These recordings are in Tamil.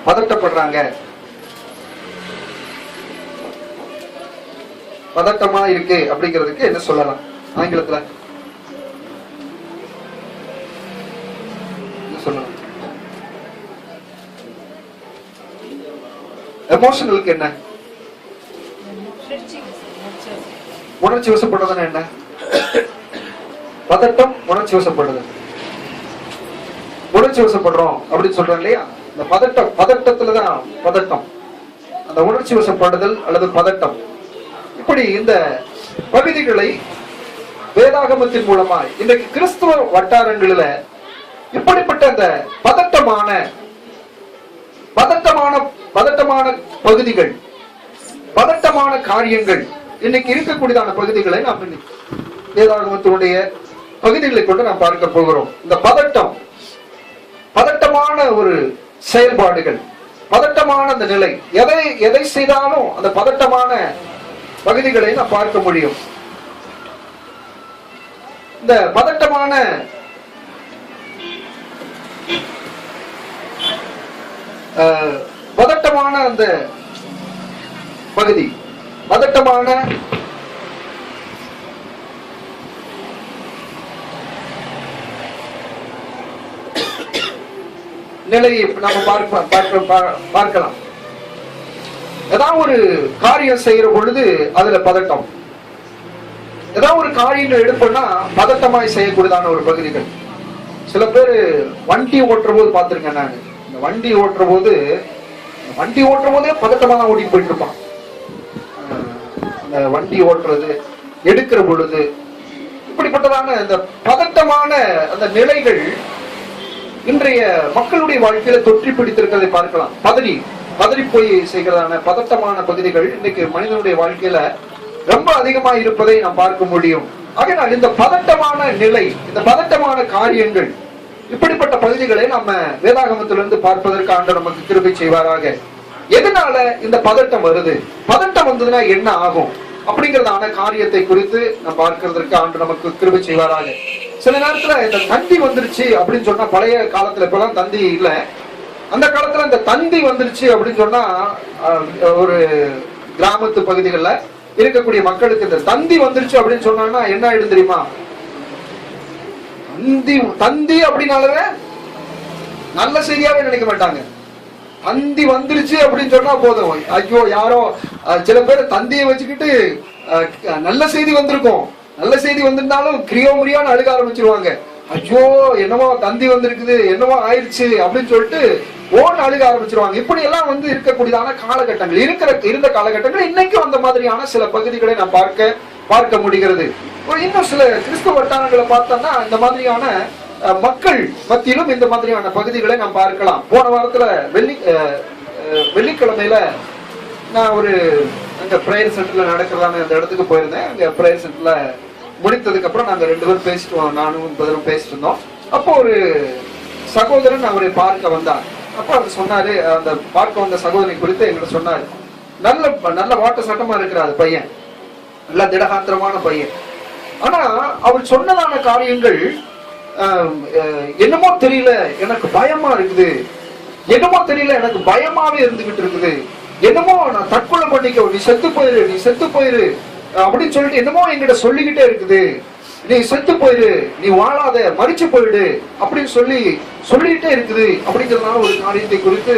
பதட்டப்படுறாங்க, பதட்டமா இருக்கு அப்படிங்கிறதுக்கு என்ன சொல்லலாம் ஆங்கிலத்துல? சொல்லலாம். எமோஷனலுக்கு என்ன? உணர்ச்சி வசப்படுறதுன்னா என்ன? பதட்டம் உணர்ச்சி வசப்படுறது. உணர்ச்சி வசப்படுறோம் அப்படின்னு சொல்றோம் இல்லையா? இந்த பதட்டத்துலதான் பதட்டம், அந்த உணர்ச்சி வசப்படுதல் அல்லது பதட்டம். இப்படி இந்த பகுதிகளை வேதாகமத்தின் மூலமாய் இன்றைக்கு கிறிஸ்துவ வட்டாரங்களில இப்படிப்பட்ட அந்த பதட்டமான பகுதிகள், பதட்டமான காரியங்கள் இன்னைக்கு இருக்கக்கூடியதான பகுதிகளை நாம் வேதாகமத்தினுடைய பகுதிகளை கொண்டு நாம் பார்க்க போகிறோம். இந்த பதட்டமான ஒரு செயல்பாடுகள், பதட்டமான அந்த நிலை, எதை செய்தாலும் அந்த பதட்டமான பகுதிகளை நாம் பார்க்க முடியும். இந்த பதட்டமான அந்த பகுதி, பதட்டமான நிலையை நம்ம பார்க்கலாம். ஏதாவது ஒரு காரியம் செய்யற பொழுது அதுல பதட்டம், ஏதாவது ஒரு காரியங்கள் எடுப்போம்னா பதட்டமாய் செய்யக்கூடியதான ஒரு பகுதிகள். சில பேர் வண்டி ஓட்டுற போது பார்த்திருக்கேன் நான். இந்த வண்டி ஓட்டுற போதே பதட்டமா தான் ஓடி போயிட்டு இருப்பான். அந்த வண்டி ஓட்டுறது, எடுக்கிற பொழுது இப்படிப்பட்டதான இந்த பதட்டமான அந்த நிலைகள் இன்றைய மக்களுடைய வாழ்க்கையில தொற்றி பிடித்திருக்கிறதை பார்க்கலாம். பதறி போய் செய்கிறதான பதட்டமான பகுதிகள் இன்னைக்கு மனிதனுடைய வாழ்க்கையில ரொம்ப அதிகமா இருப்பதை நாம் பார்க்க முடியும். ஆகையால் இந்த பதட்டமான நிலை, இந்த பதட்டமான காரியங்கள், இப்படிப்பட்ட பகுதிகளை நம்ம வேதாகமத்திலிருந்து பார்ப்பதற்கு ஆண்டவர் நமக்கு கிருபை செய்வாராக. எதனால இந்த பதட்டம் வருது, பதட்டம் வந்ததுன்னா என்ன ஆகும் அப்படிங்கிறதான காரியத்தை குறித்து நம்ம பார்க்கிறதுக்கு ஆண்டவர் நமக்கு கிருபை செய்வாராக. சில நேரத்துல இந்த தந்தி வந்துருச்சு அப்படின்னு சொன்னா, பழைய காலத்துல இப்பெல்லாம் தந்தி இல்ல, அந்த காலத்துல இந்த தந்தி வந்துருச்சு அப்படின்னு சொன்னா ஒரு கிராமத்து பகுதிகளில் இருக்கக்கூடிய மக்களுக்கு இந்த தந்தி வந்துருச்சு அப்படின்னு சொன்னா என்ன ஆயிடும் தெரியுமா? தந்தி அப்படின்னாலே நல்ல செய்தியாவே நினைக்க மாட்டாங்க. தந்தி வந்துருச்சு அப்படின்னு சொன்னா போதும், ஐயோ யாரோ சில பேர் தந்தியை வச்சுக்கிட்டு நல்ல செய்தி வந்திருக்கும், நல்ல செய்தி வந்திருந்தாலும் கிரியோமுரியான்னு அழுக ஆரம்பிச்சிருவாங்க. ஐயோ என்னமோ தந்தி வந்திருக்குது, என்னமோ ஆயிடுச்சு அப்படின்னு சொல்லிட்டு ஓன்னு அழுக ஆரம்பிச்சிருவாங்க. இப்படி எல்லாம் இருக்கக்கூடியதான காலகட்டங்கள் இருந்த காலகட்டங்கள் இன்னைக்கும் அந்த மாதிரியான சில பகுதிகளை நான் பார்க்க முடிகிறது. இன்னும் சில கிறிஸ்துவ வட்டாரங்களை பார்த்தோம்னா இந்த மாதிரியான மக்கள் மத்தியிலும் இந்த மாதிரியான பகுதிகளை நாம் பார்க்கலாம். போன வாரத்துல வெள்ளிக்கிழமையில நான் ஒரு அங்க பிரேயர் சென்டர்ல நடக்கிறதான அந்த இடத்துக்கு போயிருந்தேன். அங்க பிரேயர் சென்டர்ல முடித்ததுக்கு அப்புறம் நாங்க 2 பேரும் பேசிட்டு, நானும் பதிலும் பேசிட்டு இருந்தோம். அப்போ ஒரு சகோதரன் அவரை பார்க்க வந்தார். அப்ப அவர் சொன்னாரு, அந்த பார்க்க வந்த சகோதரி குறித்து எங்கிட்ட சொன்னாரு, நல்ல வாட்ட சட்டமா இருக்கிறாரு பையன், நல்ல திடகாத்திரமான பையன். ஆனா அவர் சொன்னதான காரியங்கள் என்னமோ தெரியல, எனக்கு பயமா இருக்குது, என்னமோ தெரியல, எனக்கு பயமாவே இருந்துகிட்டு இருக்குது, என்னமோ நான் தற்கொலை பண்ணிக்க, நீ செத்து போயிரு அப்படின்னு சொல்லிட்டு என்னமோ என்கிட்ட சொல்லிக்கிட்டே இருக்குது, நீ செத்து போயிரு, நீ வாழாத, மரிச்சு போயிடு அப்படின்னு சொல்லிக்கிட்டே இருக்குது அப்படிங்கிறதுனால ஒரு காரியத்தை குறித்து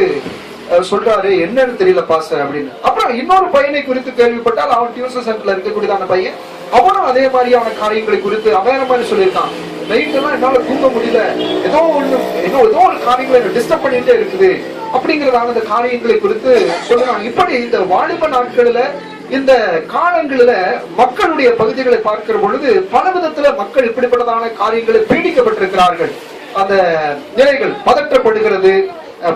சொல்றாரு. என்னன்னு தெரியல பாஸ்டர் அப்படின்னு. அப்புறம் இன்னொரு பையனை குறித்து கேள்விப்பட்டால், அவன் டியூஷன் சென்டர்ல இருக்கக்கூடியதான பையன், அவனும் அதே மாதிரியான காரியங்களை குறித்து அவன் மாதிரி சொல்லியிருக்கான். நைட் எல்லாம் என்னால தூங்க முடியல, ஏதோ ஒரு காரியங்களை டிஸ்டர்ப் பண்ணிட்டே இருக்குது அப்படிங்கிறதான அந்த காரியங்களை குறித்து சொல்றாங்க. இப்படி இந்த வாலிப நாட்களில, இந்த காலங்களில மக்களுடைய பகுதிகளை பார்க்கிற பொழுது பல விதத்துல மக்கள் இப்படிப்பட்டதான காரியங்களை பீடிக்கப்பட்டிருக்கிறார்கள். அந்த நிலைகள், பதற்றப்படுகிறது,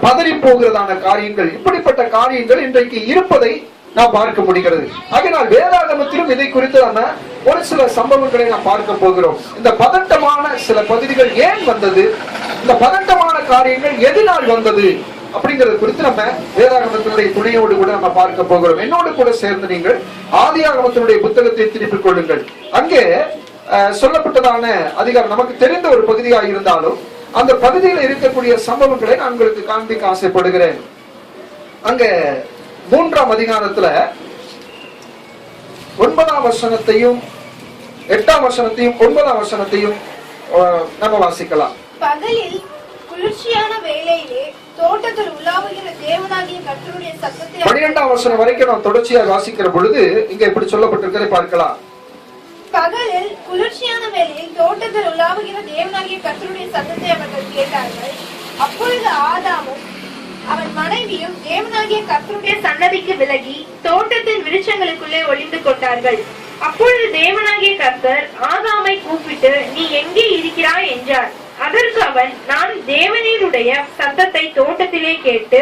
பதறி போகிறதான காரியங்கள், இப்படிப்பட்ட காரியங்கள் இன்றைக்கு இருப்பதை நாம் பார்க்க முடிகிறது. அதனால் வேதாகமத்திலும் இதை குறித்து நம்ம ஒரு சில சம்பவங்களை நாம் பார்க்க போகிறோம். இந்த பதட்டமான சில பகுதிகள் ஏன் வந்தது, இந்த பதட்டமான காரியங்கள் எதனால் வந்தது அப்படிங்கிறது குறித்து நம்ம வேதாகமத்தினுடைய துணையோடு கூட நம்ம பார்க்க போகிறோம். என்னோடு கூட சேர்ந்து நீங்கள் ஆதியாகமத்தினுடைய புத்தகத்தை திருப்பிக் கொள்ளுங்கள். அங்கே சொல்லப்பட்டதான அதிகாரம் நமக்கு தெரிந்த ஒரு பகுதியாக இருந்தாலும் அந்த பகுதியில் இருக்கக்கூடிய சம்பவங்களை நான் உங்களுக்கு காண்பிக்க ஆசைப்படுகிறேன். அங்க 3ஆம் அதிகாரத்துல 9ஆம் வசனத்தையும் 8ஆம் வசனத்தையும் 9ஆம் வசனத்தையும் நம்ம வாசிக்கலாம். பகலில் குளிர்ச்சியான வேளையிலே தோட்டத்தில் உலாவுகிற தேவனாகிய கர்த்தருடைய சத்தத்தை 12ஆம் வசனம் வரைக்கும் நாம் தொடர்ச்சியாக வாசிக்கிற பொழுது இங்க எப்படி சொல்லப்பட்டிருக்கிறதை பார்க்கலாம். பகலில் குளிர்ச்சியான வேளையில் தோட்டத்தில் உலாவுகிற தேவனாகிய கர்த்தருடைய சத்தத்தை அவர்கள் கேட்டார்கள். அப்பொழுது ஆதாமும் அவன் மனைவியும் தேவனாகிய கர்த்தருடைய சன்னதிக்கு விலகி தோட்டத்தின் விருட்சங்களுக்குள்ளே ஒளிந்து கொண்டார்கள். அப்பொழுது தேவனாகிய கர்த்தர் ஆதாமை கூப்பிட்டு, நீ எங்கே இருக்கிறாய் என்றார். அதற்கு அவன், நான் தேவனீருடைய சத்தத்தை தோட்டத்திலே கேட்டு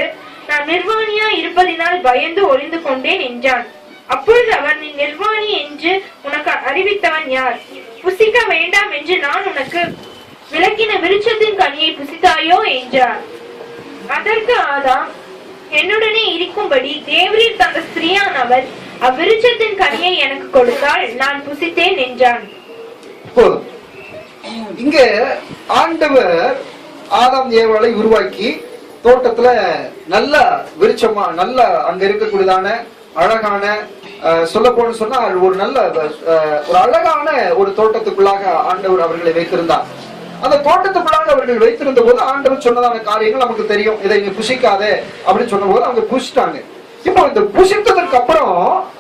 நான் நிர்வாணியா இருப்பதினால் பயந்து ஒளிந்து கொண்டேன் என்றான். அப்பொழுது அவன், நீ நிர்வாணி என்று உனக்கு அறிவித்தவன் யார்? புசிக்க வேண்டாம் என்று நான் உனக்கு விலக்கின விருட்சத்தின் கனியை புசித்தாயோ என்றார். அதற்கு ஆதாம், என்னுடனே இருக்கும்படி தேவரீர் தந்த ஸ்திரீயானவள் அவ்விருட்சத்தின் கனியை எனக்கு கொடுத்தால் நான் புசித்தேன் என்றான். இங்க ஆண்டவர் ஆதாம் ஏவாளை உருவாக்கி தோட்டத்துல நல்ல விருட்சமா நல்ல அங்க இருக்கக்கூடியதான அழகான சொல்ல போன்னு சொன்னா ஒரு நல்ல ஒரு அழகான ஒரு தோட்டத்துக்குள்ளாக ஆண்டவர் அவர்களை வைத்திருந்தார். அந்த தோட்டத்துக்குள்ளாக அவர்கள் வைத்திருந்த போது ஆண்டவர் சொன்னதான காரியங்கள் நமக்கு தெரியும். இதை நீ புசிக்காதே அப்படின்னு சொன்ன போது அவங்க புசிட்டாங்க. இப்போ இந்த புசித்ததற்கு அப்புறம்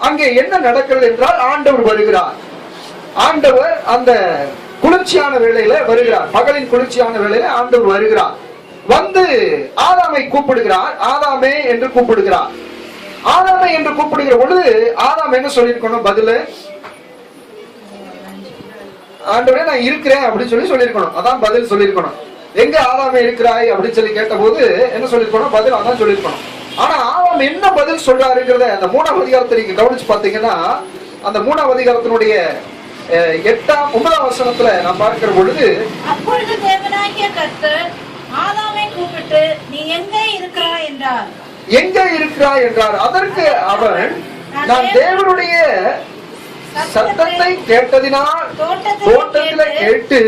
அங்கே என்ன நடக்கிறது என்றால் ஆண்டவர் வருகிறார். ஆண்டவர் அந்த குளிர்ச்சியான வேளையில வருகிறார். பகலின் குளிர்ச்சியான வேளையில ஆண்டவர் வருகிறார். வந்து ஆதாமை கூப்பிடுகிறார். ஆதாமே என்று கூப்பிடுகிறார். ஆதாமை என்று கூப்பிடுகிற பொழுது ஆதாம் என்ன சொல்லியிருக்கணும்? பதிலு, ஆண்டவரே நான் இருக்கிறேன் அப்படின்னு சொல்லியிருக்கணும். அதான் பதில் சொல்லியிருக்கணும். எங்க ஆதாமே இருக்கிறாய் அப்படின்னு சொல்லி கேட்ட போது என்ன சொல்லியிருக்கணும்? பதில் அதான் சொல்லியிருக்கணும். ஆனா ஆதாம் என்ன பதில் சொல்றாருங்கிறத அந்த 3ஆம் அதிகாரத்தை நீங்க கவனிச்சு பாத்தீங்கன்னா, அந்த 3ஆம் அதிகாரத்தினுடைய 8ஆம் 9ஆம் வசனத்துல நான் பார்க்கிற பொழுது, அப்பொழுது தேவனாகிய கர்த்தர் ஆதாமை கூப்பிட்டு, நீ எங்கே இருக்கிறாய் என்றார். எங்கே இருக்கிறாய் என்றார். அதற்கு அவன், நான் தேவனுடைய சத்தத்தை கேட்டதினால் தோட்டத்தில கேட்டு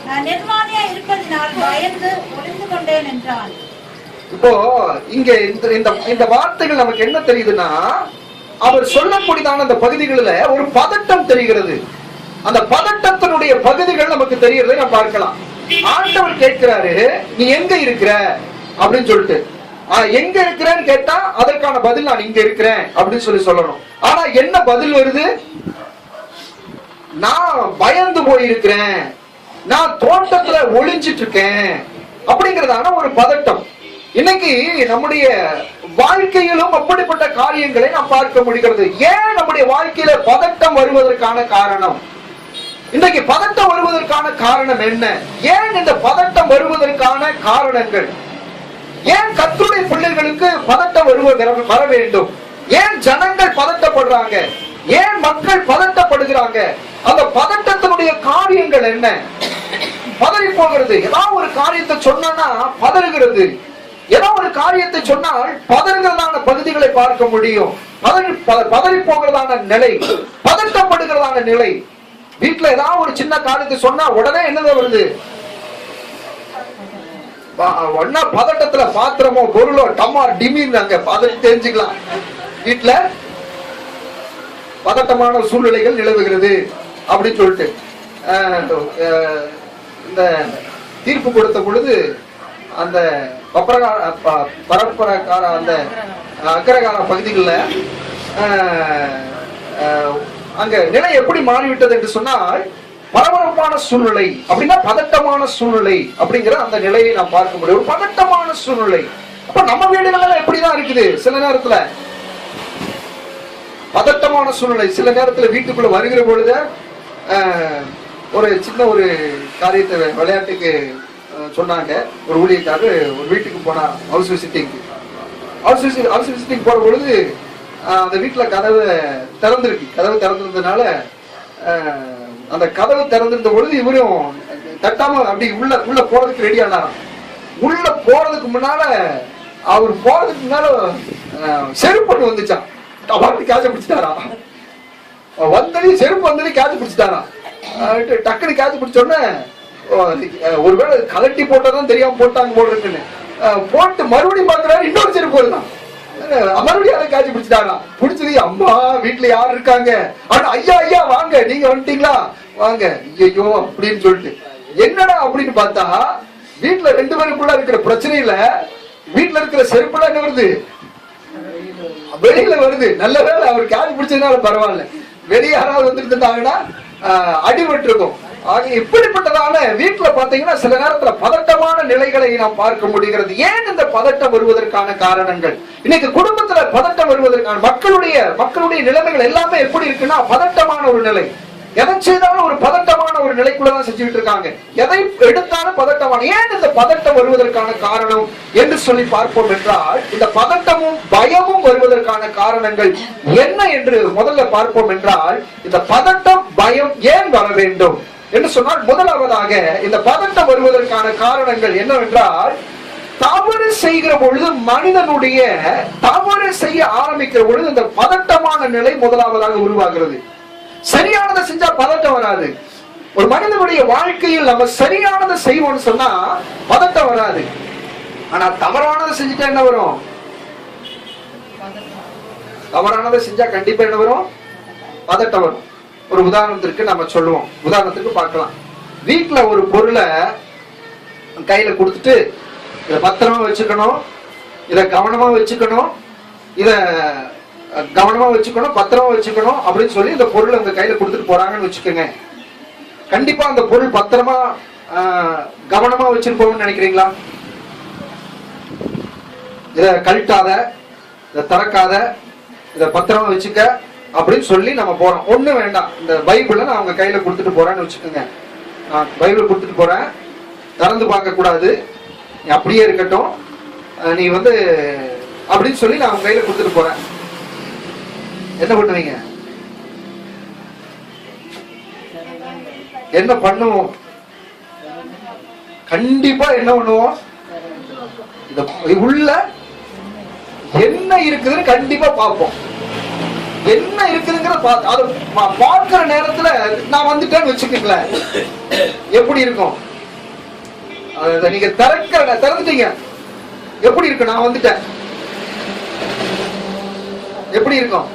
நான் நிர்வாணியா இருப்பதினால் பயந்து ஒளிந்து கொண்டேன் என்றான். இப்போ இங்க இந்த வார்த்தைகள் நமக்கு என்ன தெரியுதுன்னா, அவர் சொல்லக்கூடியதான அந்த பகுதிகளில் ஒரு பதட்டம் தெரிகிறது. அந்த பதட்டத்தினுடைய பகுதிகள் நமக்கு தெரிகிறதை நம்ம பார்க்கலாம். ஆண்டவர் கேட்கிறாரு, நீ எங்க இருக்கிற அப்படின்னு சொல்லிட்டு. எங்க இருக்கிறேன்னு கேட்டா அதற்கான பதில் நான் இங்க இருக்கிறேன் அப்படின்னு சொல்லணும். ஆனா என்ன பதில் வருது? நான் பயந்து போயிருக்கிறேன், நான் தோட்டத்துல ஒளிஞ்சிட்டு இருக்கேன் அப்படிங்கறதான ஒரு பதட்டம். இன்னைக்கு நம்முடைய வாழ்க்கையிலும் அப்படிப்பட்ட காரியங்களை நாம் பார்க்க முடிகிறது. ஏன் நம்முடைய வாழ்க்கையில பதட்டம் வருவதற்கான காரணம்? இன்றைக்கு பதட்டம் வருவதற்கான காரணம் என்ன? ஏன் இந்த பதட்டம் வருவதற்கான காரணங்கள்? ஏன் கர்த்தருடைய பிள்ளைகளுக்கு பதட்டம் வர வேண்டும்? ஏன் ஜனங்கள் பதட்டப்படுறாங்க? ஏன் மக்கள் பதட்டப்படுகிறாங்க? அந்த பதட்டத்தினுடைய காரியங்கள் என்ன? பதறி போகிறது. ஏதாவது ஒரு காரியத்தை சொன்னா பதறுகிறது. ஏதாவது ஒரு காரியத்தை சொன்னால் பதறுகிறதான பகுதிகளை பார்க்க முடியும். பதறி போகிறதான நிலை, பதட்டப்படுகிறதான நிலை. வீட்டுல ஏதாவது ஒரு சின்ன காரியத்தை சொன்னா உடனே என்னதான் வருது? ஒன்னா பதட்டத்துல பாத்திரமோ பொருளோ டமார் டிமின்னு பதறி தெரிஞ்சுக்கலாம். வீட்டுல பதட்டமான சூழ்நிலைகள் நிலவுகிறது அப்படின்னு சொல்லிட்டு இந்த தீர்ப்பு கொடுத்த பொழுது அந்த பரப்பரக்கார அந்த அக்கரகார பகுதிகளில் அங்க நிலை எப்படி மாறிவிட்டது என்று சொன்னால், பரபரப்பான சூழ்நிலை அப்படின்னா பதட்டமான சூழ்நிலை அப்படிங்கிற அந்த நிலையை நாம் பார்க்க முடியும். ஒரு பதட்டமான சூழ்நிலை. அப்ப நம்ம வீடுகளெல்லாம் எப்படிதான் இருக்குது? சில நேரத்துல பதட்டமான சூழ்நிலை. சில நேரத்துல வீட்டுக்குள்ள வருகிற பொழுது ஒரு சின்ன ஒரு காரியத்தை விளையாட்டுக்கு சொன்னாங்க. ஒரு ஊழியக்காரர் ஒரு வீட்டுக்கு போனா ஹவுஸ் விசிட்டிங் போற பொழுது அந்த வீட்டுல கதவு திறந்திருந்ததுனால அந்த கதவு திறந்திருந்த பொழுது இவரும் தட்டாம அப்படி உள்ள போறதுக்கு ரெடி ஆனாராம். உள்ள போறதுக்கு முன்னால அவர் போறதுக்கு முன்னால செருப்பு வந்துச்சான். காய்ச்ச பிடிச்சிட்டாரா வந்ததையும் செருப்பு வந்ததையும் காய்ச்ச பிடிச்சிட்டாரா. டக்குனு காய்ச்ச பிடிச்சோடனே ஒருவேளை கலட்டி போட்டதான் தெரியாம போட்டாங்க போல் இருக்குன்னு போட்டு மறுபடியும் பாக்குறாரு, இன்னொரு செருப்பு வருதான். கேட்ச் பிடிச்சிட்டாங்க. பிடிச்சது அம்மா வீட்டுல யாரு இருக்காங்க, ஆனா ஐயா ஐயா வாங்க, நீங்க வந்துட்டீங்களா வாங்க, ஐயோ அப்படின்னு சொல்லிட்டு என்னடா அப்படின்னு பார்த்தா வீட்டுல 2 பேருக்குள்ள இருக்கிற பிரச்சனையில வீட்டுல இருக்கிற செருப்புலாம் என்ன வருது, வெளியில வருது. நல்ல வேலை அவர் கேட்ச் பிடிச்சதுனால பரவாயில்ல, வெளியே யாராவது வந்துட்டு இருந்தாங்கன்னா அடிபட்டு இருக்கும். ஆக இப்படிப்பட்டதான வீட்டுல பாத்தீங்கன்னா சில நேரத்துல பதட்டமான நிலைகளை நாம் பார்க்க முடிகிறது. ஏன் இந்த பதட்டம் வருவதற்கான காரணங்கள், இன்னைக்கு குடும்பத்துல பதட்டம் வருவதற்கான மக்களுடைய நிலைமைகள் எல்லாமே எப்படி இருக்குன்னா பதட்டமான ஒரு நிலை. எதை செய்தாலும் ஒரு பதட்டமான ஒரு நிலைக்குள்ளதான் செஞ்சுட்டு இருக்காங்க. எதை எடுத்தாலும் பதட்டமான. ஏன் இந்த பதட்டம் வருவதற்கான காரணம் என்று சொல்லி பார்ப்போம் என்றால், இந்த பதட்டமும் பயமும் வருவதற்கான காரணங்கள் என்ன என்று முதல்ல பார்ப்போம் என்றால், இந்த பதட்டம் பயம் ஏன் வர வேண்டும் என்று சொன்னால், முதலாவதாக இந்த பதட்டம் வருவதற்கான காரணங்கள் என்னவென்றால், தவறு செய்கிற பொழுது மனிதனுடைய தவறு செய்ய ஆரம்பிக்கிற பொழுது இந்த பதட்டமான நிலை முதலாவதாக உருவாகிறது. சரியானதை செஞ்சா பதட்டம் வராது. ஒரு மனிதனுடைய வாழ்க்கையில் நம்ம சரியானதை செய்வோம்னு சொன்னா பதட்டம் வராது. ஆனா தவறானதை செஞ்சுட்டா என்ன வரும், தவறானதை செஞ்சா கண்டிப்பா என்ன வரும், பதட்டம் வரும். ஒரு உதாரணத்திற்கு நம்ம சொல்லுவோம், உதாரணத்துக்கு பார்க்கலாம். வீட்டுல ஒரு பொருளை கையில கொடுத்துட்டு இத பத்திரமா வச்சுக்கணும், இத கவனமா வச்சுக்கணும், இத கவனமா வச்சுக்கணும், பத்திரமா வச்சுக்கணும் அப்படின்னு சொல்லி இந்த பொருளை உங்க கையில கொடுத்துட்டு போறாங்கன்னு வச்சுக்கோங்க. கண்டிப்பா அந்த பொருள் பத்திரமா கவனமா வச்சிருப்போம்னு நினைக்கிறீங்களா? இத கழட்டாத, இத திறக்காத, இத பத்திரமா வச்சுக்க அப்படின்னு சொல்லி நம்ம போறோம். ஒண்ணு வேண்டாம், இந்த பைபிளை நான் அவங்க கையில கொடுத்துட்டு போறேன்னு வச்சுக்கோங்க. நான் பைபிள் கொடுத்துட்டு போறேன், திறந்து பார்க்க கூடாது, நீ அப்படியே இருக்கட்டும், நீ வந்து அப்படின்னு சொல்லி நான் அவங்க கையில கொடுத்துட்டு போறேன். என்ன பண்ணுவீங்க? என்ன பண்ணுவோம்? கண்டிப்பா என்ன பண்ணுவோம், உள்ள என்ன இருக்குதுன்னு கண்டிப்பா பார்ப்போம். என்ன இருக்குதுங்கிற பார்க்கிற நேரத்துல நான் வந்துட்டேன்னு வச்சுக்கீங்களேன், எப்படி இருக்கும்? நீங்க திறந்துட்டீங்க, எப்படி இருக்கு? நான் வந்துட்டேன், எப்படி இருக்கும்?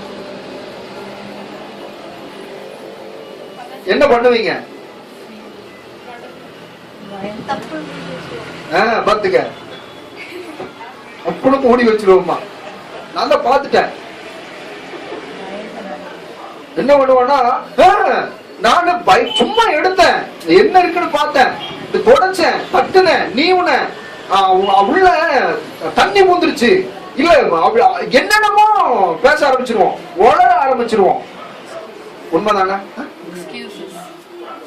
என்ன பண்ணுவீங்க? பாத்துக்க, அப்படி மூடி வச்சிருவோமா? நான் தான் பாத்துட்டேன். என்ன பண்ணுவேன்னா, நானு சும்மா எடுத்தேன், என்ன இருக்குன்னு பார்த்தேன், தொடச்சேன், தட்டுனேன், நீவுன உள்ள தண்ணி மூந்துருச்சு, இல்ல என்னென்னமோ பேச ஆரம்பிச்சிருவோம், உளர ஆரம்பிச்சிருவோம். உண்மைதானே?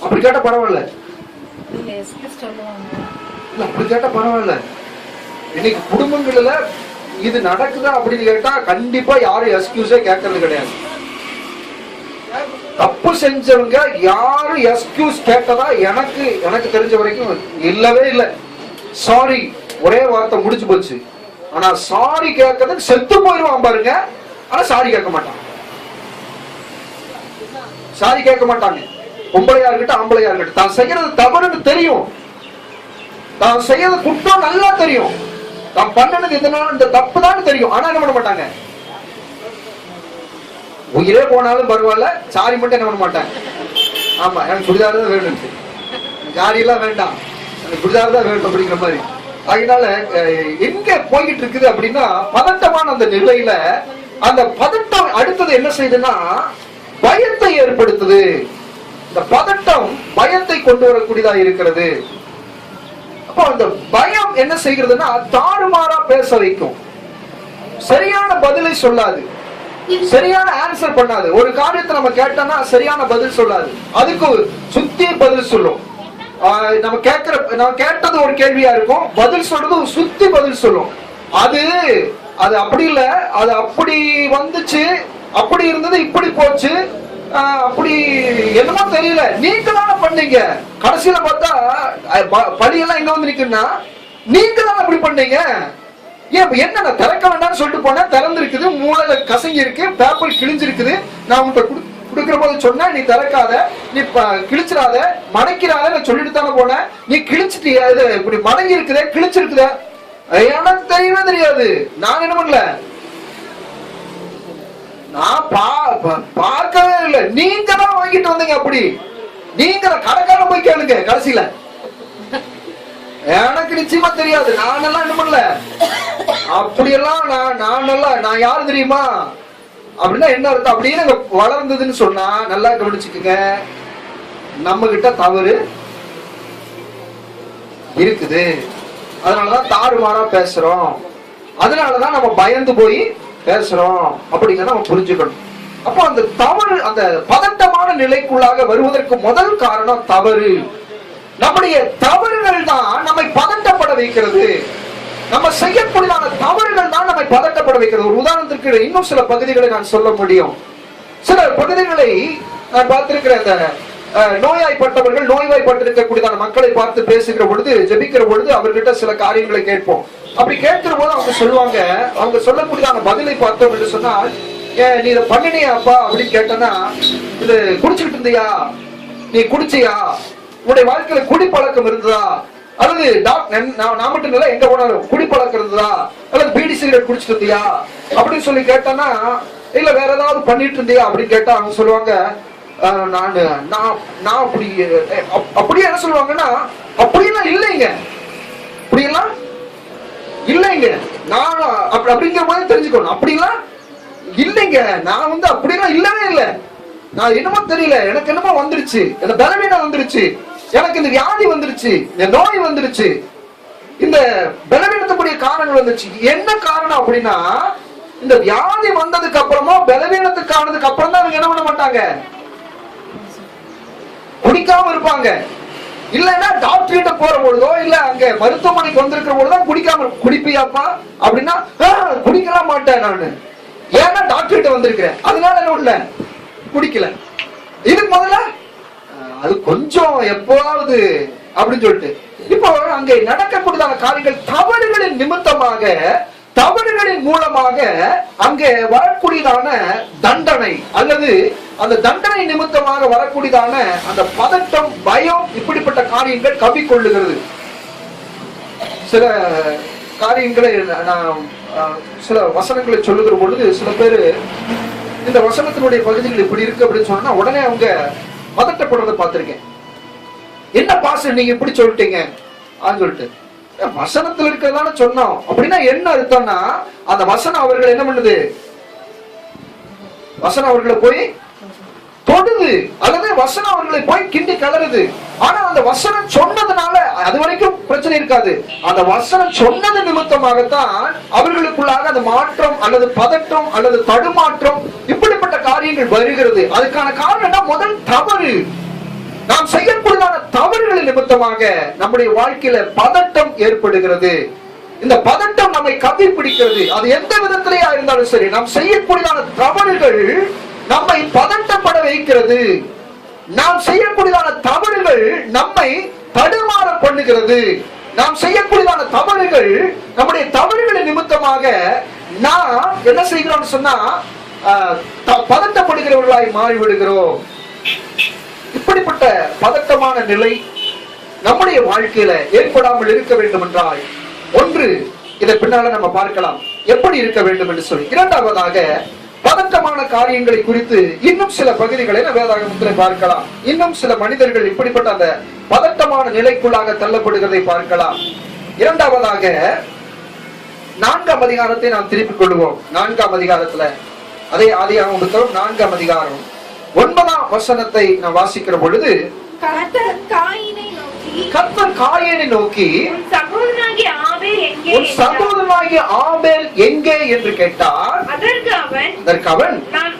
அப்படி கேட்ட பரவாயில்ல, அப்படி கேட்ட பரவாயில்ல. இன்னைக்கு குடும்பங்கள்ல இது நடக்குதா அப்படின்னு கேட்டா கண்டிப்பா யாரும் எக்ஸ்கியூஸே கேட்கறது கிடையாது. தப்பு செஞ்சவங்க யாரும் எக்ஸ்கியூஸ் கேட்டதா எனக்கு தெரிஞ்ச வரைக்கும் இல்லவே இல்லை. சாரி ஒரே வார்த்தை முடிச்சு போச்சு. ஆனா சாரி கேட்கறதுக்கு செத்து போயிருவான் பாருங்க, ஆனா சாரி கேட்க மாட்டான். சாரி கேட்க மாட்டாங்க. பொம்பளையா இருக்கட்டும் ஆம்பளையா இருக்கட்டும், தான் செய்யறது தவறுன்னு தெரியும், தான் செய்யறது குற்றம் நல்லா தெரியும், தான் பண்ணது இதனால இந்த தப்பு தான் தெரியும், ஆனா என்ன பண்ண மாட்டாங்க. உயிரே போனாலும் பரவாயில்ல, சாரி மட்டும் என்ன பண்ண மாட்டாங்க. ஆமா, எனக்கு சுடிதார் தான் வேணும், சாரி எல்லாம் வேண்டாம், எனக்கு சுடிதார் தான் வேணும் அப்படிங்கிற மாதிரி. அதனால எங்க போய்கிட்டு இருக்குது அப்படின்னா, பதட்டமான அந்த நிலையில அந்த பதட்டம் அடுத்தது என்ன செய்யுதுன்னா பயத்தை ஏற்படுத்துது. இந்த பதட்டம் பயத்தை கொண்டு வரக்கூடியதா இருக்கிறது. அப்போ அந்த பயம் என்ன செய்கிறதுன்னா தாறுமாறா பேச வைக்கும், சரியான பதிலை சொல்லாது, சரியான ஆன்சர் பண்ணாது. ஒரு காரியத்தை நம்ம கேட்டோம்னா சரியான பதில் சொல்லாது, அதுக்கு சுத்தி பதில் சொல்லும். நம்ம கேட்டது ஒரு கேள்வியா இருக்கும், பதில் சொல்றது சுத்தி பதில் சொல்லும். அது அப்படி இல்ல, அது அப்படி வந்துச்சு, அப்படி இருந்தது, இப்படி போச்சு, அப்படி என்னமோ தெரியல, நீங்க தானே பண்ணீங்க. கடைசியில பார்த்தா பழியெல்லாம் எங்க வந்து நிக்குன்னா நீங்க தானே அப்படி பண்ணீங்க. ஏன் என்ன திறக்க வேண்டாம்னு சொல்லிட்டு போனா திறந்திருக்குது, மூளையில கசங்கி இருக்கு, பேப்பர் கிழிஞ்சிருக்குது. நான் உங்கள்கிட்ட கொடுக்கிற போது சொன்ன நீ திறக்காத, நீ கிழிச்சிடாத, மடக்கிறாத நான் சொல்லிட்டு தானே போனேன், நீ கிழிச்சிட்டியா, இது இப்படி மடங்கி இருக்குதே, கிழிச்சிருக்குத, எனக்கு தெரியவே தெரியாது. நான் என்ன பண்ணல, நான் பார்க்கவே இல்லை. நீங்க தான் வாங்கிட்டு வந்தீங்க. அப்படி நீங்க கடைக்காரன் போய் கேளுங்க. கடைசியில எனக்கு நிச்சயமா தெரியாது. நானெல்லாம் என்ன பண்ணல. அப்படியெல்லாம் நான் யாரு தெரியுமா அப்படின்னா என்ன அர்த்தம்? அப்படின்னு வளர்ந்ததுன்னு சொன்னா நல்லா கவனிச்சுக்குங்க. நம்ம கிட்ட தவறு இருக்குது. அதனாலதான் தாறுமாறா பேசுறோம். அதனாலதான் நம்ம பயந்து போய் பேசுறோம் அப்படிங்கிறத நம்ம புரிஞ்சுக்கணும். அப்போ அந்த தவறு, அந்த பதட்டமான நிலைக்குள்ளாக வருவதற்கு முதல் காரணம் தவறு. நம்முடைய தவறுகள் தான் நம்மை பதட்டப்பட வைக்கிறது. நம்ம செய்யக்கூடியதான தவறுகள் தான் நம்மை பதட்டப்பட வைக்கிறது. ஒரு உதாரணத்திற்கு இன்னும் சில பகுதிகளை நான் சொல்ல முடியும். சில பகுதிகளை நான் பார்த்திருக்கிறேன். இந்த நோய்வாய்ப்பட்டவர்கள், நோய்வாய்ப்பட்டிருக்கக்கூடியதான மக்களை பார்த்து பேசுகிற பொழுது, ஜெபிக்கிற பொழுது அவர்கிட்ட சில காரியங்களை கேட்போம். அப்படி கேட்கிற போது அவங்க சொல்லுவாங்க, அவங்க சொல்லக்கூடியதான பதிலை பார்த்தோம் என்று சொன்னால், நீ இதை பண்ணினியா அப்பா அப்படின்னு கேட்டனா, இது குடிச்சுக்கிட்டு இருந்தியா, நீ குடிச்சியா, உன்னுடைய வாழ்க்கையில குடிப்பழக்கம் இருந்ததா, அல்லது நான் மட்டும் இல்ல எங்க போனாலும் குடிப்பழக்கம் இருந்ததா, அல்லது பீடி சிகரெட் குடிச்சிட்டு இருந்தியா அப்படின்னு சொல்லி கேட்டானா, இல்ல வேற ஏதாவது பண்ணிட்டு இருந்தியா அப்படின்னு கேட்டா அவங்க சொல்லுவாங்க, நான் அப்படியே என்ன சொல்லுவாங்கன்னா, அப்படியெல்லாம் இல்லைங்க, அப்படியெல்லாம் இல்லைங்க, நான் அப்படிங்கிற மாதிரி தெரிஞ்சுக்கணும். அப்படிலாம் இல்லைங்க, நான் அப்படியெல்லாம் இல்லவே இல்லை, நான் என்னமோ தெரியல, எனக்கு என்னமோ வந்துருச்சு, இந்த பலவீனம் வந்துருச்சு, எனக்கு இந்த வியாதி வந்துருச்சு, இந்த நோய் வந்துருச்சு, இந்த பலவீனத்துக்குரிய காரணங்கள் வந்துருச்சு. என்ன காரணம் அப்படின்னா, இந்த வியாதி வந்ததுக்கு அப்புறமா பலவீனத்துக்கு ஆனதுக்கு அப்புறம் தான் அவங்க என்ன பண்ண மாட்டாங்க, குடிக்காம இருப்பாங்க. இல்லன்னா டாக்டர் கிட்ட போற பொழுதோ இல்ல அங்க மருத்துவமனைக்கு வந்திருக்கிற பொழுதுதான் குடிக்காம. குடிப்பியாப்பா அப்படின்னா குடிக்கலாம் மாட்டேன் நானு, ஏன்னா டாக்டர் கிட்ட வந்திருக்கிறேன் அதனால என்ன இல்ல குடிக்கல. இதுக்கு முதல்ல அது கொஞ்சம் எப்போதாவது அப்படின்னு சொல்லிட்டு, இப்போ அங்கே நடக்கக்கூடியதான காரியங்கள் தவறுகளின் நிமித்தமாக, தவறுகளின் மூலமாக அங்கே வரக்கூடியதான தண்டனை அல்லது அந்த தண்டனை நிமித்தமாக வரக்கூடியதான அந்த பதட்டம், பயம், இப்படிப்பட்ட காரியங்கள் கவ்விக்கொள்ளுகிறது. சில காரியங்களை நான் சில வசனங்களை சொல்லுகிற பொழுது சில பேரு இந்த வசனத்தினுடைய பகுதிகள் இப்படி இருக்கு அப்படின்னு சொன்னா உடனே அவங்க பதட்டப்படுறதை பார்த்திருக்கேன். என்ன பாஸ்டர் நீங்க இப்படி சொல்லிட்டீங்க அப்படின்னு சொல்லிட்டு, வசனத்துல இருக்கிறதான சொன்னோம் அப்படின்னா என்ன அர்த்தம்னா, அந்த வசனம் அவர்கள் என்ன பண்ணுது, வசனம் அவர்களை போய் தொடுது அல்லது வசனம் அவர்களை போய் கிண்டி கலருது. ஆனா அந்த வசனம் சொன்னதுனால அது வரைக்கும் பிரச்சனை இருக்காது. அந்த வசனம் சொன்னது நிமித்தமாகத்தான் அவர்களுக்குள்ளாக அந்த மாற்றம் அல்லது பதட்டம் அல்லது தடுமாற்றம் இப்படிப்பட்ட காரியங்கள் வருகிறது. அதுக்கான காரணம் முதல் தவறு. நாம் செய்யக்கூடியதான தவறுகளின் நிமித்தமாக நம்முடைய வாழ்க்கையில பதட்டம் ஏற்படுகிறது. இந்த பதட்டம் நம்மை கவி பிடிக்கிறது. அது எந்த விதத்திலேயா இருந்தாலும் சரி, நாம் செய்யக்கூடியதான தவறுகள் நம்மை பதட்டப்பட வைக்கிறது. நாம் செய்யக்கூடியதான தவறுகள் நம்மை தடுமாற பண்ணுகிறது. நாம் செய்யக்கூடியதான தவறுகள், நம்முடைய தவறுகளின் நிமித்தமாக நாம் என்ன செய்கிறோம் சொன்னா பதட்டப்படுகிறவர்களாய் மாறிவிடுகிறோம். இப்படிப்பட்ட பதட்டமான நிலை நம்முடைய வாழ்க்கையில ஏற்படாமல் இருக்க வேண்டும் என்றால், ஒன்று இதை பின்னால நம்ம பார்க்கலாம் எப்படி இருக்க வேண்டும் என்று சொல்லி. இரண்டாவதாக பதட்டமான காரியங்களை குறித்து இன்னும் சில பகுதிகளை வேதாகமத்தில் பார்க்கலாம். இன்னும் சில மனிதர்கள் இப்படிப்பட்ட அந்த பதட்டமான நிலைக்குள்ளாக தள்ளப்படுகிறதை பார்க்கலாம். இரண்டாவதாக 4ஆம் அதிகாரத்தை நாம் திருப்பிக் கொள்வோம். 4ஆம் அதிகாரத்துல அதே ஆதியாகமம் புத்தகம் 4ஆம் அதிகாரம் 9ஆம் வசனத்தை நாம் வாசிக்கிற பொழுது, கர்த்தர் காயீனை நோக்கி உன் சகோதரனாகிய ஆபேல் எங்கே என்று கேட்டார். அதற்கு அவன் நான்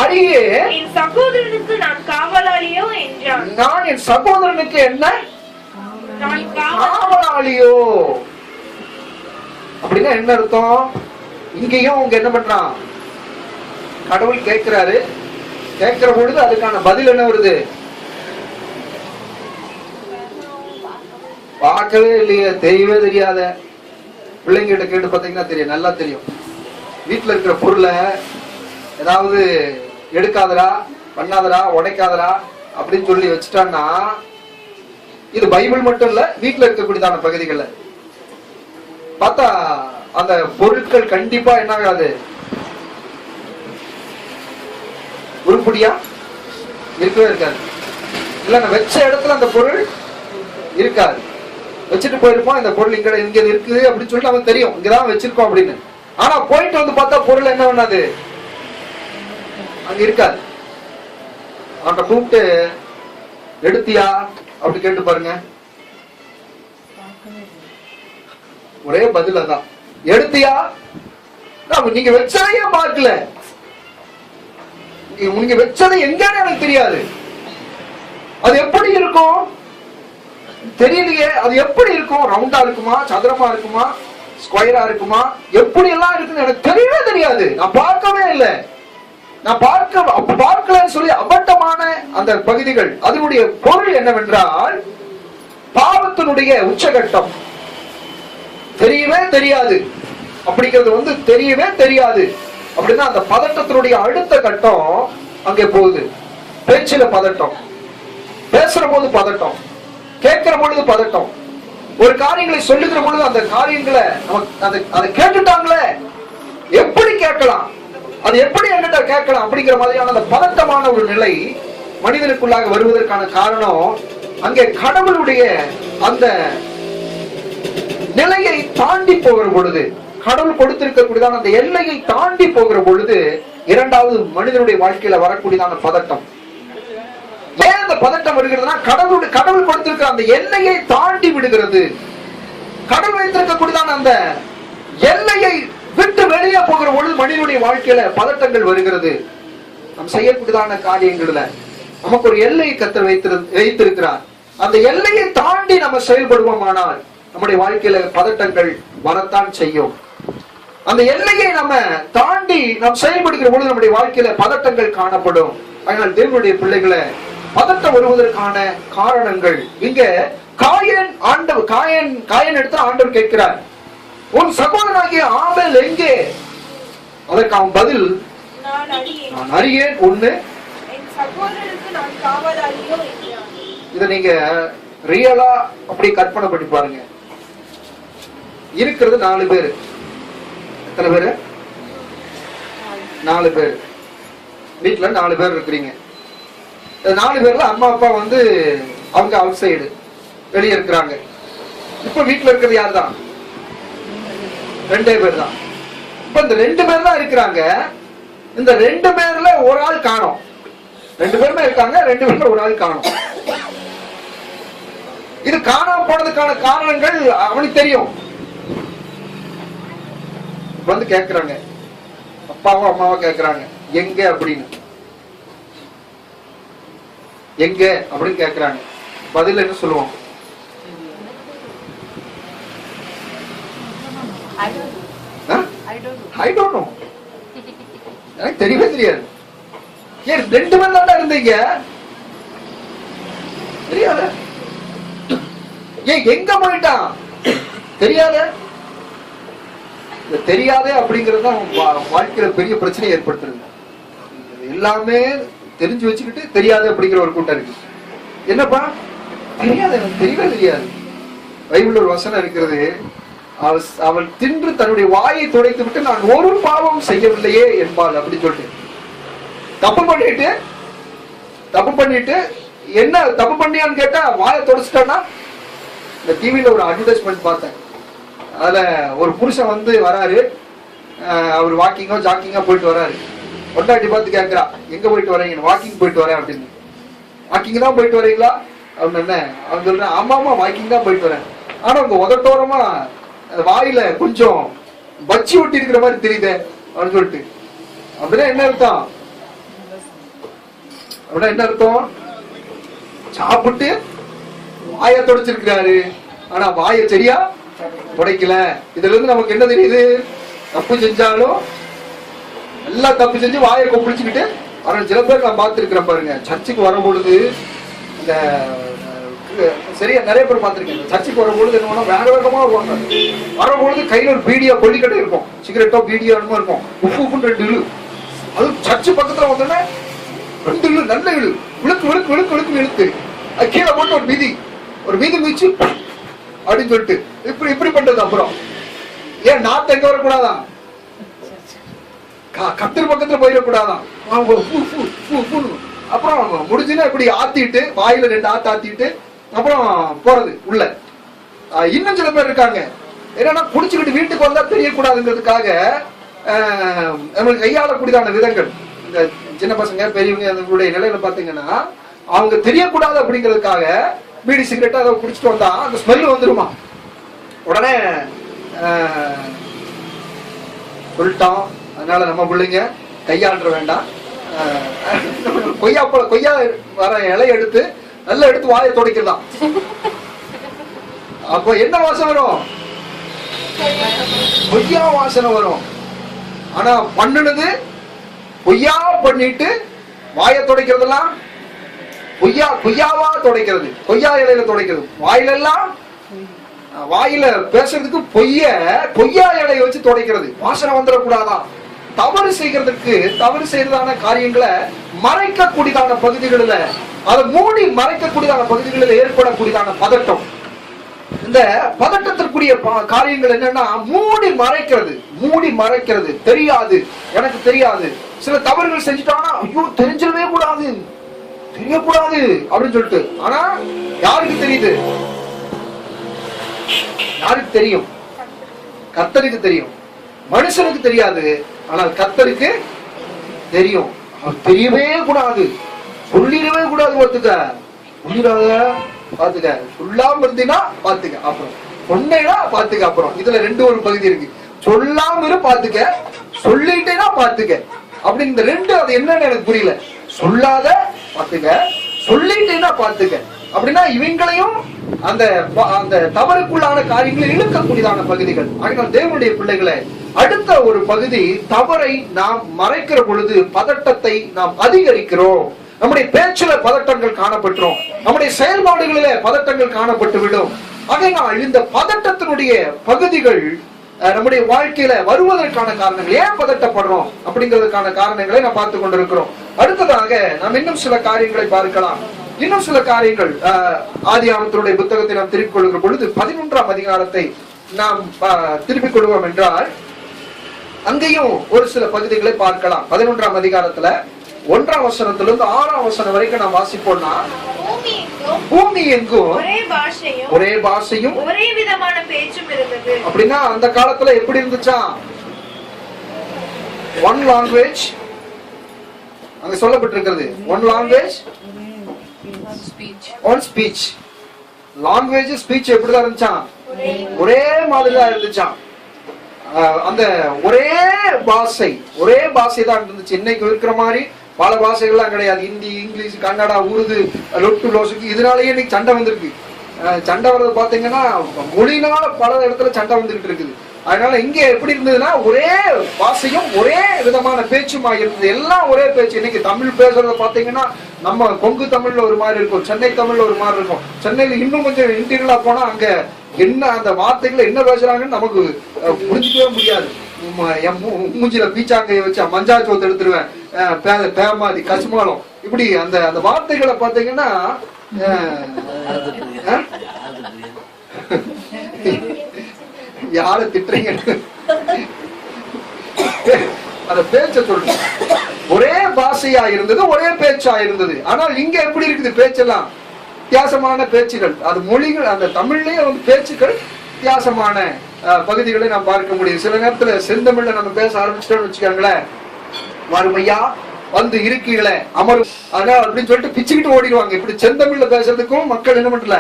அறியேன், என் சகோதரனுக்கு நான் காவலாளியோ என்றான். நான் என் சகோதரனுக்கு என்ன காவலாளியோ அப்படின்னா என்ன அர்த்தம்? இங்கேயும் அவங்க என்ன பண்றான், கடவுள் கேட்கிறாரு. கேட்கிற பொழுது அதுக்கான பதில் என்ன வருது, பார்க்கவே இல்லையே, தெரியவே தெரியாத பிள்ளைங்கிட்ட கேட்டு பார்த்தீங்கன்னா தெரியும், நல்லா தெரியும். வீட்டுல இருக்கிற பொருளை ஏதாவது எடுக்காதரா, பண்ணாதரா, உடைக்காதரா அப்படின்னு சொல்லி வச்சுட்டான்னா, இது பைபிள் மட்டும் இல்ல, வீட்டுல இருக்கக்கூடியதான பகுதிகள்ல பார்த்தா அந்த பொருட்கள் கண்டிப்பா என்ன ஆகாது, உருப்படியா இருக்கவே இருக்காது. இல்ல வச்ச இடத்துல அந்த பொருள் இருக்காது. வச்சுட்டு போயிருப்போம், இந்த பொருள் இங்க இருக்குது அப்படின்னு சொல்லிட்டு அவன் தெரியும் இங்கதான் வச்சிருக்கோம் அப்படின்னு. ஆனா போயிட்டு வந்து பார்த்தா பொருள் என்ன பண்ணாது, அங்க இருக்காது. அவன்கிட்ட கூப்பிட்டு எடுத்தியா அப்படி கேட்டு பாருங்க, ஒரே பதில் அதான், எடுத்தியா? நீங்க வச்சதையே பார்க்கல, நீங்க வச்சதை எங்கன்னு எனக்கு தெரியாது. அது எப்படி இருக்கும் தெரியலையே. அது எப்படி இருக்கும், ரவுண்டா இருக்குமா, சதுரமா இருக்குமா, ஸ்கொயரா இருக்குமா, எப்படி எல்லாம் இருக்குன்னு எனக்கு தெரியவே தெரியாது. நான் பார்க்கவே இல்லை. நான் பார்க்கலன்னு சொல்லி அபட்டமான அந்த பகுதிகள். அதனுடைய பொருள் என்னவென்றால் பாவத்தினுடைய உச்சகட்டம். தெரியவே தெரியாது அப்படிங்கிறது தெரியவே தெரியாது அப்படின்னா அந்த பதட்டத்தினுடைய அடுத்த கட்டம் அங்கே போகுது. பேச்சில பதட்டம், பேசுற போது பதட்டம், கேட்கிற பொழுது பதட்டம், ஒரு காரியங்களை சொல்லுகிற பொழுது அந்த காரியங்களை அதை கேட்டுட்டாங்களே எப்படி கேட்கலாம், அது எப்படி என்கிட்ட கேட்கலாம் அப்படிங்கிற மாதிரியான அந்த பதட்டமான ஒரு நிலை மனிதனுக்குள்ளாக வருவதற்கான காரணம் அங்கே கடவுளுடைய அந்த நிலையை தாண்டி போகிற பொழுது, கடவுள் கொடுத்திருக்கக்கூடியதான அந்த எல்லையை தாண்டி போகிற பொழுது இரண்டாவது மனிதனுடைய வாழ்க்கையில வரக்கூடியதான பதட்டம். ஏன் அந்த பதட்டம் வருகிறதுனா கடவுள் கொடுத்திருக்கிற அந்த எல்லையை தாண்டி விடுகிறது. கடவுள் வைத்திருக்கக்கூடியதான அந்த எல்லையை விட்டு வெளியே போகிற பொழுது மனிதனுடைய வாழ்க்கையில பதட்டங்கள் வருகிறது. நாம் செய்யக்கூடியதான காரியங்கள்ல நமக்கு ஒரு எல்லையை கர்த்தர் வைத்திருக்கிறார். அந்த எல்லையை தாண்டி நம்ம செயல்படுவோமானால் நம்முடைய வாழ்க்கையில பதட்டங்கள் வரத்தான் செய்யும். அந்த எல்லையை நம்ம தாண்டி நாம் செயல்படுகிற பொழுது நம்முடைய வாழ்க்கையில பதட்டங்கள் காணப்படும். அதனால் தேவனுடைய பிள்ளைகளை பதட்டம் வருவதற்கான காரணங்கள் இங்க காயன் எடுத்து ஆண்டவர் கேட்கிறார், உன் சகோதரனாகிய ஆபேல் எங்கே? அதற்கு அவன் பதில், நான் அறியேன். ஒண்ணு, இத நீங்க ரியலா அப்படி கற்பனை பண்ணி பாருங்க. இருக்கிறது 4 பேரு. எத்தனை பேரு? 4 பேர். வீட்டுல 4 பேர் இருக்கிறீங்க. 4 பேர்ல அம்மா அப்பா அவங்க அவுட் சைடு வெளியே இருக்கிறாங்க. இப்ப வீட்டுல இருக்கிறது யார் தான்? 2 பேர் தான். இப்ப இந்த 2 பேர் தான் இருக்கிறாங்க. இந்த 2 பேர்ல ஒரு ஆள் காணோம். 2 பேருமே இருக்காங்க, 2 பேர்ல ஒரு ஆள் காணோம். இது காணாம போனதுக்கான காரணங்கள் அவனுக்கு தெரியும். கேக்குறாங்க, அப்பாவும் அம்மாவும் கேக்குறாங்க, எங்க அப்படின்னு, எங்க அப்படின்னு கேக்குறாங்க. பதில் என்ன சொல்லுவோம்? I don't know. எனக்கு தெரியவே தெரியாது. ஏன் 2 பேர் தான் இருந்தீங்க, தெரியாத? ஏன் எங்க போயிட்டான் தெரியாத? தெரியாதே அப்படிங்கறது தான் வாழ்க்கையில பெரிய பிரச்சனையை ஏற்படுத்துறது. எல்லாமே தெரிஞ்சு வச்சுக்கிட்டு தெரியாது அப்படிங்கிற ஒரு கூட்டம் இருக்கு. என்னப்பா தெரியாது, எனக்கு தெரியவே தெரியாது. பைபிள் ஒரு வசனம் இருக்கிறது, அவள் தின்று தன்னுடைய வாயை துடைத்து விட்டு நான் ஒரு பாவம் செய்யவில்லையே என்பாள் அப்படின்னு சொல்லிட்டு தப்பு பண்ணிட்டு என்ன தப்பு பண்ணியான்னு கேட்டா வாயை துடைச்சிட்டான்னா. இந்த டிவியில ஒரு அட்வர்டைஸ்மெண்ட் பார்த்தேன். அதுல ஒரு புருஷன் வராரு, அவர் வாக்கிங்கோ ஜாக்கிங்கோ போயிட்டு வராரு. பொண்டாட்டி பார்த்து கேட்கிறா, எங்க போயிட்டு வரீங்க? வாக்கிங் போயிட்டு வரேன் அப்படின்னு. வாக்கிங் தான் போயிட்டு வரீங்களா அப்படின்னு? என்ன அவன் சொல்றேன், ஆமா ஆமா வாக்கிங் தான் போயிட்டு வரேன். ஆனா உங்க உதட்டோரமா வாயில கொஞ்சம் பச்சி ஒட்டி இருக்கிற மாதிரி தெரியுது அப்படின்னு சொல்லிட்டு. அப்படின்னா என்ன அர்த்தம்? அப்படின்னா என்ன அர்த்தம்? சாப்பிட்டு வாயை துடைச்சிருக்கிறாரு, ஆனா வாயை சரியா துடைக்கல. இதுல இருந்து நமக்கு என்ன தெரியுது? தப்பு செஞ்சாலும் எல்லாம் தப்பு செஞ்சு வாயை கொப்பிடிச்சுக்கிட்டு சில பேர் நான் பார்த்திருக்கிறேன் பாருங்க. சர்ச்சுக்கு வரும்பொழுது இந்த சரியா நிறைய பேர் பார்த்திருக்கேன். சர்ச்சுக்கு வரும்பொழுது என்ன வேக வேகமா வருவாங்க. வரும்பொழுது கையில ஒரு பீடியா கொல்லிக்கட்டை இருக்கும், சிகரெட்டோ பீடியோ என்னமோ இருக்கும். உப்பு 2 இழு. அது சர்ச்சு பக்கத்துல வந்தோடனே 2 இழு, நல்ல இழு, விழுக்கு விழுக்கு விழுக்கு விழுக்கு இழுத்து அது கீழே போட்டு ஒரு மீதி மீச்சு அப்படின்னு சொல்லிட்டு இப்படி பண்றது. அப்புறம் ஏன் நாத்து எங்க வரக்கூடாதான்? கத்தர் பக்கத்துல போயிடக்கூடாதான். அப்புறம் முடிஞ்சுன்னா இப்படி ஆத்திட்டு வாயில 2 ஆத்து ஆத்திட்டு அப்புறம் போறது உள்ள. இன்னும் சில பேர் இருக்காங்க, என்னன்னா குடிச்சுக்கிட்டு வீட்டுக்கு வந்தா தெரியக்கூடாதுங்கிறதுக்காக நம்மளுக்கு கையாளக்கூடியதான விதங்கள். இந்த சின்ன பசங்க பெரியவங்க அவங்களுடைய நிலையில பாத்தீங்கன்னா அவங்க தெரியக்கூடாது அப்படிங்கிறதுக்காக பீடி சிகரெட் அதை குடிச்சிட்டு வந்தா அந்த ஸ்மெல் வந்துருமா, உடனே சொல்லிட்டோம். அதனால நம்ம பிள்ளைங்க கையாளுற வேண்டாம், கொய்யா வர இலைய எடுத்து நல்லா எடுத்து வாயை துடைக்கலாம். அப்போ என்ன வாசனை வரும்? கொய்யா வாசனை வரும். ஆனா பண்ணுனது பொய்யா பண்ணிட்டு வாயை துடைக்கிறதெல்லாம் கொய்யாவா துடைக்கிறது, கொய்யா இலையில துடைக்கிறது. வாயிலெல்லாம் வாயில பேசுறதுக்கு பொய்யா இலையை வச்சு துடைக்கிறது. வாசனை வந்துடக்கூடாதான். தவறு செய்யறதான காரியங்களை மறைக்கக்கூடியதான பகுதிகளில், அதை மூடி மறைக்கக்கூடியதான பகுதிகளில் ஏற்படக்கூடியதான பதட்டம். இந்த பதட்டத்திற்குரிய காரியங்கள் என்னன்னா மூடி மறைக்கிறது. தெரியாது, எனக்கு தெரியாது. சில தவறுகள் செஞ்சுட்டாங்கன்னா ஐயோ தெரிஞ்சிடவே கூடாது, தெரியக்கூடாது அப்படின்னு சொல்லிட்டு. ஆனா யாருக்கு தெரியுது? யாருக்கு தெரியும்? கர்த்தருக்கு தெரியும். மனுஷனுக்கு தெரியாது, ஆனால் கர்த்தருக்கு தெரியும். தெரியவே கூடாது, சொல்லிடவே கூடாது. பாத்துக்க, சொல்லாம இருந்தீங்கன்னா பாத்துக்க, அப்புறம் சொன்னா பாத்துக்க. அப்புறம் இதுல 2 ஒரு பகுதி இருக்கு. சொல்லாம இரு பாத்துக்க, சொல்லிட்டேன்னா பாத்துக்க. அப்படி இந்த 2 அது என்னன்னு எனக்கு புரியல. சொல்லாத பாத்துக்க, சொல்லிட்டேன்னா பாத்துக்க. அப்படின்னா இவங்களையும் அந்த தவறுக்குள்ளான காரியங்களை இழுக்கக்கூடியதான பகுதிகள். ஆனால் தேவனுடைய பிள்ளைகளை, அடுத்த ஒரு பகுதி, தவறை நாம் மறைக்கிற பொழுது பதட்டத்தை நாம் அதிகரிக்கிறோம். நம்முடைய பேச்சுல பதட்டங்கள் காணப்பட்டுரும், நம்முடைய செயல்பாடுகளில பதட்டங்கள் காணப்பட்டு விடும். அதனால் இந்த பதட்டத்தினுடைய பகுதிகள் நம்முடைய வாழ்க்கையில வருவதற்கான காரணங்கள், ஏன் பதட்டப்படுறோம் அப்படிங்கிறதுக்கான காரணங்களை நாம் பார்த்து கொண்டிருக்கிறோம். அடுத்ததாக நாம் இன்னும் சில காரியங்களை பார்க்கலாம். இன்னும் சில காரியங்கள் ஆதியாகமத்தினுடைய புத்தகத்தை நாம் திருப்பிக் கொள்கிற பொழுது 11ஆம் அதிகாரத்தை நாம் திருப்பிக் கொள்வோம் என்றால் அங்கேயும் ஒரு சில பகுதிகளை பார்க்கலாம். 11ஆம் அதிகாரத்துல 1ஆம் வசனத்திலிருந்து 6ஆம் வசனம் வரைக்கும் நாம் வாசிப்போம்னா, பூமி எங்கும் ஒரே பாஷையும் ஒரே விதமான பேச்சும் இருந்தது. அப்படின்னா அந்த காலத்துல எப்படி இருந்துச்சா? ஒன் லாங்குவேஜ் அங்க சொல்லப்பட்டிருக்கிறது. One language, one speech. Language speech எப்படிதான் இருந்துச்சான்? ஒரே மாதிரிதான் இருந்துச்சான். அந்த ஒரே பாஷை தான் இருந்துச்சு. இன்னைக்கு இருக்கிற மாதிரி பல பாஷைகள்லாம் கிடையாது. ஹிந்தி, இங்கிலீஷ், கன்னடா, உருது, லொட்டு லோசுக்கு. இதனாலேயே இன்னைக்கு சண்டை வந்திருக்கு. சண்டை வர்றது பாத்தீங்கன்னா மொழினால பல இடத்துல சண்டை வந்துகிட்டு இருக்குது. அதனால இங்க எப்படி இருந்ததுன்னா ஒரே பாஷையும் ஒரே விதமான பேச்சுமா இருந்தது. எல்லாம் ஒரே பேச்சு. இன்னைக்கு தமிழ் பேசுறத பாத்தீங்கன்னா நம்ம கொங்கு தமிழ்ல ஒரு மாதிரி இருக்கும், சென்னை தமிழ்ல ஒரு மாதிரி இருக்கும். சென்னையில இன்னும் கொஞ்சம் இன்டீரியலா போனா அங்க என்ன அந்த வார்த்தைகளை என்ன பேசுறாங்கன்னு நமக்கு புரிஞ்சுக்கவே முடியாது. மூஞ்சில பீச்சாங்கையை வச்சு மஞ்சா சோத்து எடுத்துருவேன், பேமாதி, கசுமாலம், இப்படி அந்த வார்த்தைகளை பாத்தீங்கன்னா யாரு திட்டுறீங்க? அந்த பேச்ச சொல்ற ஒரே பாஷையா இருந்தது, ஒரே பேச்சா இருந்தது. ஆனால் இங்க எப்படி இருக்குது? பேச்செல்லாம் வித்தியாசமான பேச்சுகள். அது மொழிகள், அந்த தமிழ்லயே வந்து பேச்சுக்கள் வித்தியாசமான பகுதிகளை நாம் பார்க்க முடியும். சில நேரத்துல செந்தமிழ்ல நம்ம பேச ஆரம்பிச்சிட்டோம்னு வச்சுக்காங்களேன், வறுமையா வந்து இருக்கீங்களே அமரும் அதனால அப்படின்னு சொல்லிட்டு பிச்சுக்கிட்டு ஓடிடுவாங்க. இப்படி செந்தமிழ்ல பேசுறதுக்கும் மக்கள் என்ன பண்ணல,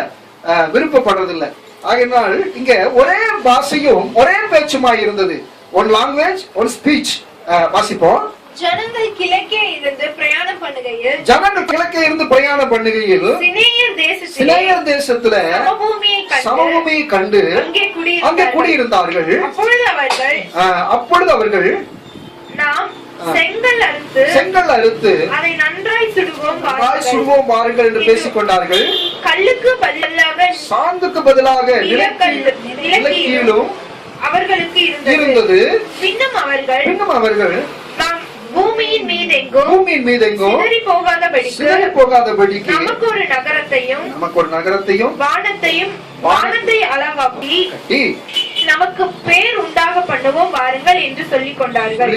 விருப்பப்படுறது இல்லை. ஆகையினால் இங்க ஒரே பாஷையும் ஒரே பேச்சுமா இருந்தது. One language, one speech. வாசிப்போம். ஜனங்கள் கிழக்கே இருந்து பிரயாணம் பண்ணுகையில் சிநேயர் தேசத்துல சமபூமியை கண்டு அங்கே குடியிருந்தார்கள். அப்பொழுது அவர்கள் நாம் செங்கல் அறுத்து அதை நன்றாய் சுடுவோம் வாருங்கள் என்று பேசிக் கொண்டார்கள். கல்லுக்கு பதிலாக சாந்துக்கு பதிலாக நிலக்கீழும் அவர்களுக்கு இருந்தது. பின்னும் அவர்கள் பூமியின் மீதெங்கும் சிதறி போகாதபடிக்கு நமக்கு ஒரு நகரத்தையும் வானத்தை அளவாக்கி நமக்கு பேர் உண்டாக பண்ணுவோம் வாருங்கள் என்று சொல்லிக் கொண்டார்கள்.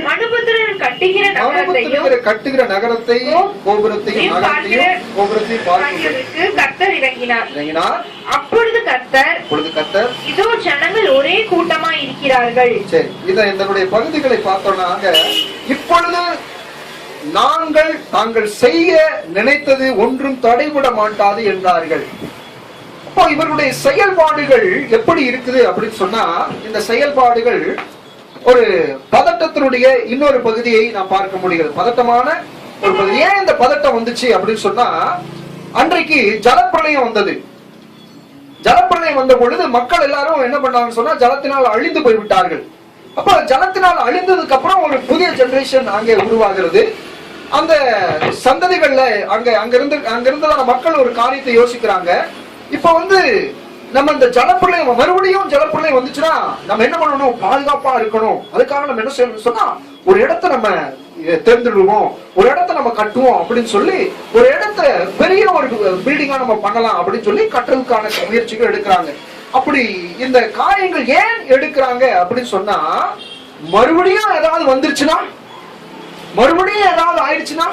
மனுபுத்திரர் கட்டுகிற நகரத்தையும் கோபுரத்தையும் கர்த்தர் இறங்கினார். அப்பொழுது கர்த்தர் இதோ ஜனங்கள் ஒரே கூட்டமா இருக்கிறார்கள். சரி, இதனுடைய பகுதிகளை பார்த்தோம்னா இப்பொழுது தாங்கள் செய்ய நினைத்தது ஒன்றும் தடைபட மாட்டாது என்றார்கள். அப்போ இவர்களுடைய செயல்பாடுகள் எப்படி இருக்குது அப்படின்னு சொன்னா, இந்த செயல்பாடுகள் ஒரு பதட்டத்தினுடைய இன்னொரு பகுதியை நாம் பார்க்க முடிகிறது. பதட்டமான ஒரு பகுதி. ஏன் இந்த பதட்டம் வந்துச்சு அப்படின்னு சொன்னா, அன்றைக்கு ஜலப்பிரளயம் வந்தது. ஜலப்பிரளயம் வந்த பொழுது மக்கள் எல்லாரும் என்ன பண்ணாங்கன்னு சொன்னா, ஜலத்தினால் அழிந்து போய்விட்டார்கள். அப்ப ஜலத்தினால் அழிந்ததுக்கு அப்புறம் ஒரு புதிய ஜெனரேஷன் அங்கே உருவாகிறது. அந்த சந்ததிகள்ல அங்கிருந்து மக்கள் ஒரு காரியத்தை யோசிக்கிறாங்க. இப்ப நம்ம இந்த ஜலப்பிரளயம் மறுபடியும் ஜலப்பிரளயம் வந்துச்சுன்னா நம்ம என்ன பண்ணணும்? பாதுகாப்பா இருக்கணும். அதுக்காக நம்ம என்ன செய்யணும் சொன்னா, ஒரு இடத்தை நம்ம தேர்ந்தெடுவோம், ஒரு இடத்தை நம்ம கட்டுவோம் அப்படின்னு சொல்லி, ஒரு இடத்த பெரிய ஒரு பில்டிங்கா நம்ம பண்ணலாம் அப்படின்னு சொல்லி கட்டுறதுக்கான முயற்சிகள் எடுக்கிறாங்க. அப்படி இந்த காரியங்கள் ஏன் எடுக்கிறாங்க அப்படின்னு சொன்னா, மறுபடியும் ஏதாவது வந்துருச்சுன்னா, மறுபடியும் ஏதாவது ஆயிடுச்சுன்னா,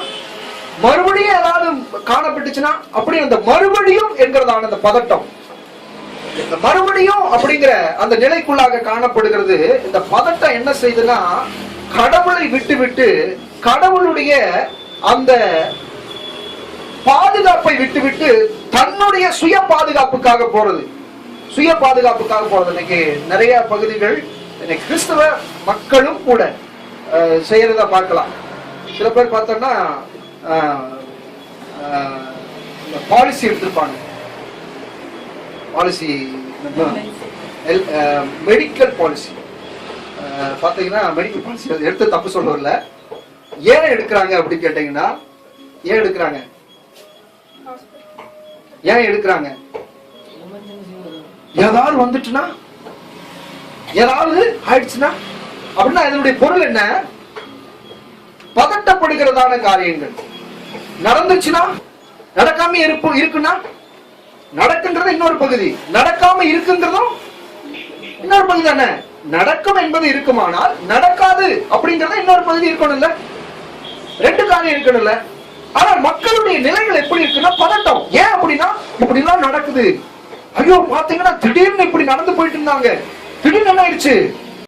மறுபடியும் ஏதாவது காணப்பட்டுச்சுன்னா, அப்படி அந்த மறுபடியும் என்கிறதான அந்த பதட்டம், இந்த மறுபடியும் அப்படிங்கிற அந்த நிலைக்குள்ளாக காணப்படுகிறது. இந்த பதட்டம் என்ன செய்யுதுன்னா, கடவுளை விட்டு கடவுளுடைய அந்த பாதுகாப்பை விட்டு தன்னுடைய சுய பாதுகாப்புக்காக போறது. சுய பாதுகாப்புக்காக போறது. இன்னைக்கு நிறைய பகுதிகள் இன்னைக்கு கிறிஸ்தவ மக்களும் கூட செய்யறத பார்க்கலாம். சில பேர் பார்த்தோம்னா பாலிசி எடுத்திருப்பாங்க. பாலிசி மெடிக்கல் பாலிசி பாத்தீங்கன்னா, மெடிக்கல் பாலிசி எடுத்து தப்பு சொல்ல வரல. ஏன் எடுக்கிறாங்க அப்படின்னு கேட்டீங்கன்னா, ஏன் எடுக்கிறாங்க? ஏதாவது வந்துட்டுனா, ஏதாவது ஆயிடுச்சுன்னா அப்படின்னா இதனுடைய பொருள் என்ன? பதட்டப்படுகிறதான காரியங்கள் நடந்துச்சுன்னா, நடக்காம இருக்குன்னா, நடக்குன்றது இன்னொரு பகுதி, நடக்காம இருக்குங்கிறதும் இன்னொரு பகுதி தானே. நடக்கும் என்பது இருக்குமானால், நடக்காது அப்படிங்கறது இன்னொரு பகுதி இருக்கணும்ல. ரெண்டு காரியம் இருக்கணும்ல. ஆனா மக்களுடைய நிலைகள் எப்படி இருக்குன்னா, பதட்டம். ஏன் அப்படின்னா, இப்படி எல்லாம் நடக்குது. ஐயோ பாத்தீங்கன்னா திடீர்னு இப்படி நடந்து போயிட்டு இருந்தாங்க, திடீர்னு என்ன ஆயிடுச்சு,